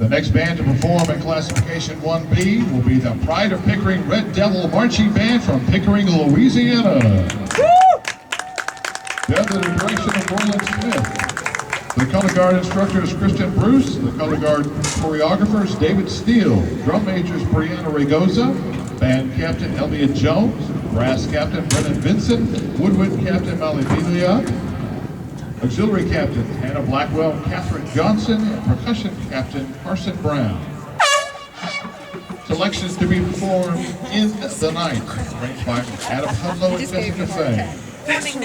The next band to perform in Classification 1B will be the Pride of Pickering Red Devil Marching Band from Pickering, Louisiana. They're under the direction of Roland Smith. The color guard instructor is Christian Bruce. The color guard choreographer is David Steele. Drum major is Brianna Ragosa. Band captain Elliot Jones. Brass captain Brennan Vincent. Woodwind captain Malivilia. Auxiliary captains Hannah Blackwell, Catherine Johnson, and percussion captain Carson Brown. Selections to be performed in the night, arranged by Adam Hudlow and Jessica Fay.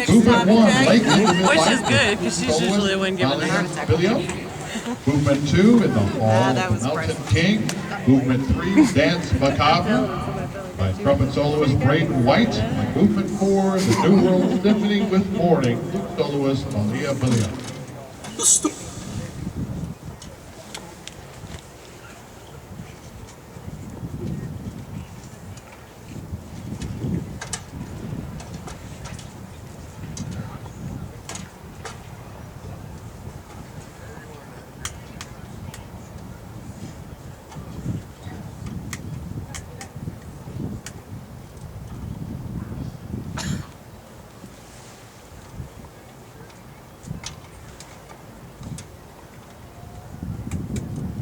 Movement 1, Lake Elizabeth. Which is good, because she's usually the one giving the heart attack. Movement 2, In the Hall of Mountain King. Movement 3, Dance Macabre, by trumpet soloist Braden White. And movement 4, The New World Symphony with Morning, soloist Malia Billion.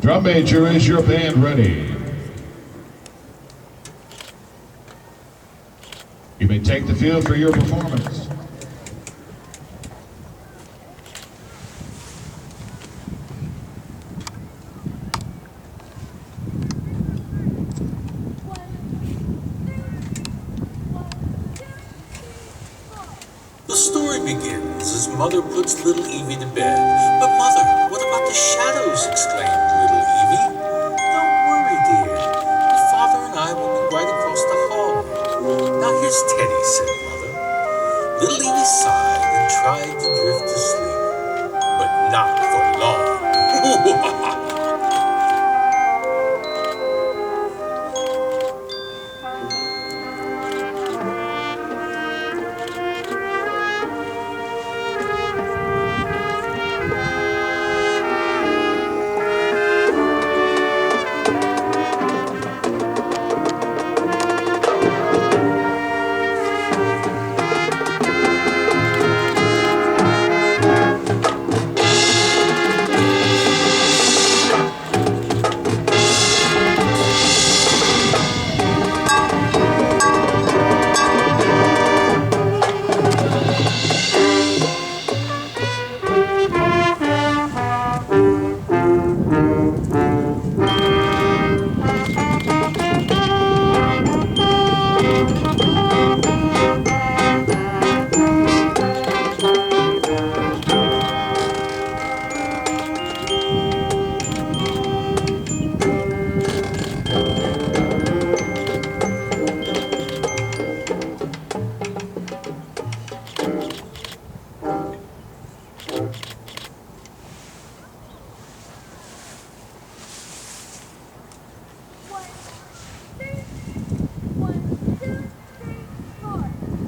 Drum major, is your band ready? You may take the field for your performance. The story begins as Mother puts little Evie to bed. But Mother, what about the shadows? Exclaimed little Evie. Don't worry, dear. Your father and I will be right across the hall. Now here's Teddy, said Mother. Little Evie sighed and tried to drift to sleep, but not for long.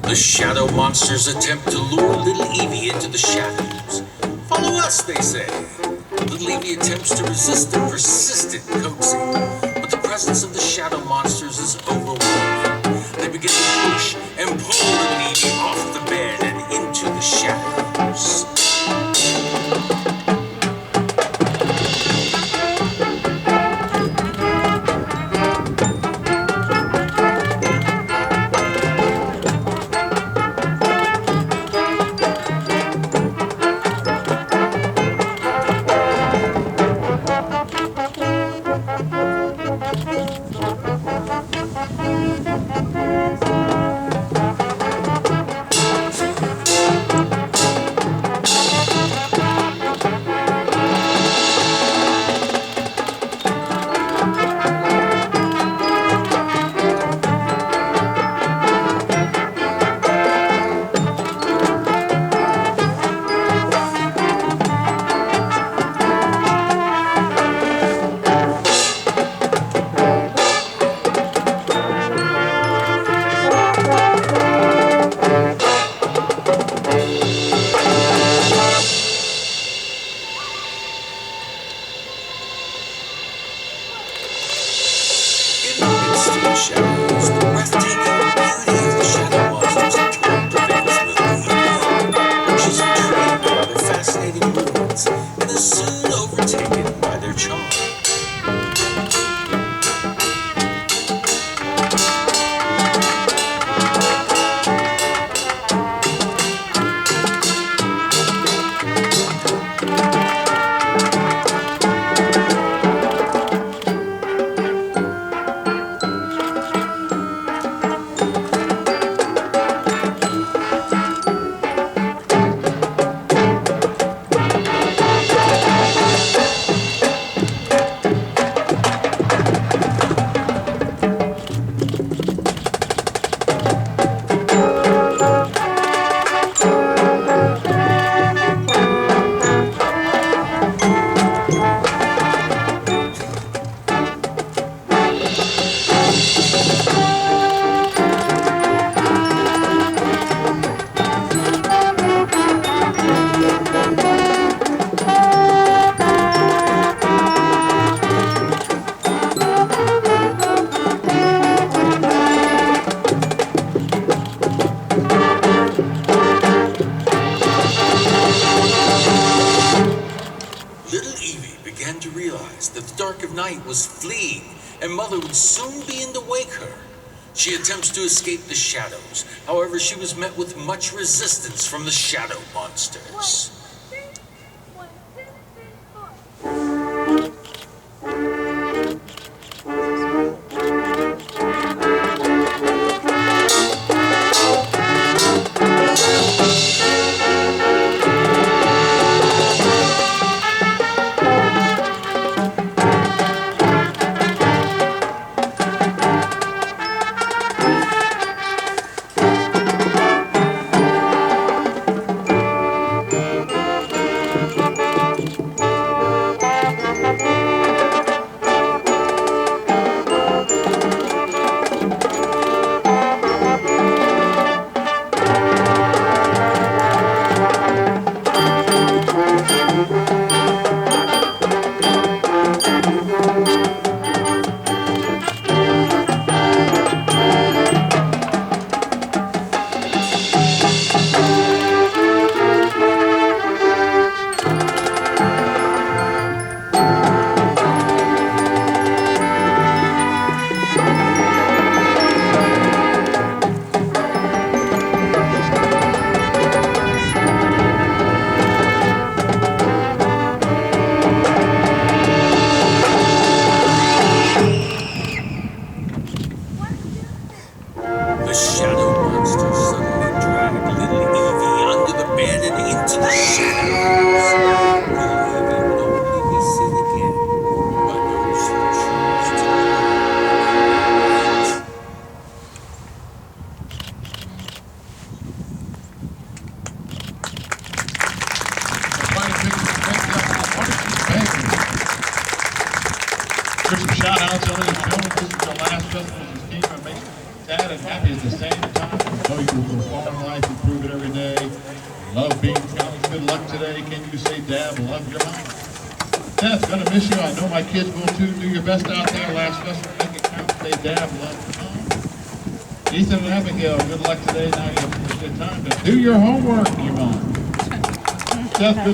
The shadow monsters attempt to lure little Evie into the shadows. Follow us, they say. Little Evie attempts to resist their persistent coaxing, but the presence of the shadow monsters is overwhelming. They begin to push and pull little Evie off the bed and into the shadows. began to realize that the dark of night was fleeing and Mother would soon be in to wake her. She attempts to escape the shadows. However, she was met with much resistance from the shadow monsters. The shadow monster suddenly dragged little Evie under the bed and into the shadows. Little Evie would only be seen again by those who choose to live. Here's some shout outs on the film. This is the last festival this team and makes sad and happy at the same time. I know you will perform life, improve it every day. Love being counts. Good luck today. Can you say, Dad, love your mom? Dad's gonna miss you. I know my kids will too. Do your best out there. Last festival, make it count. Say, Dad, love your mom. Ethan and Abigail, good luck today. Now you have a good time to do your homework, your mom. Seth, good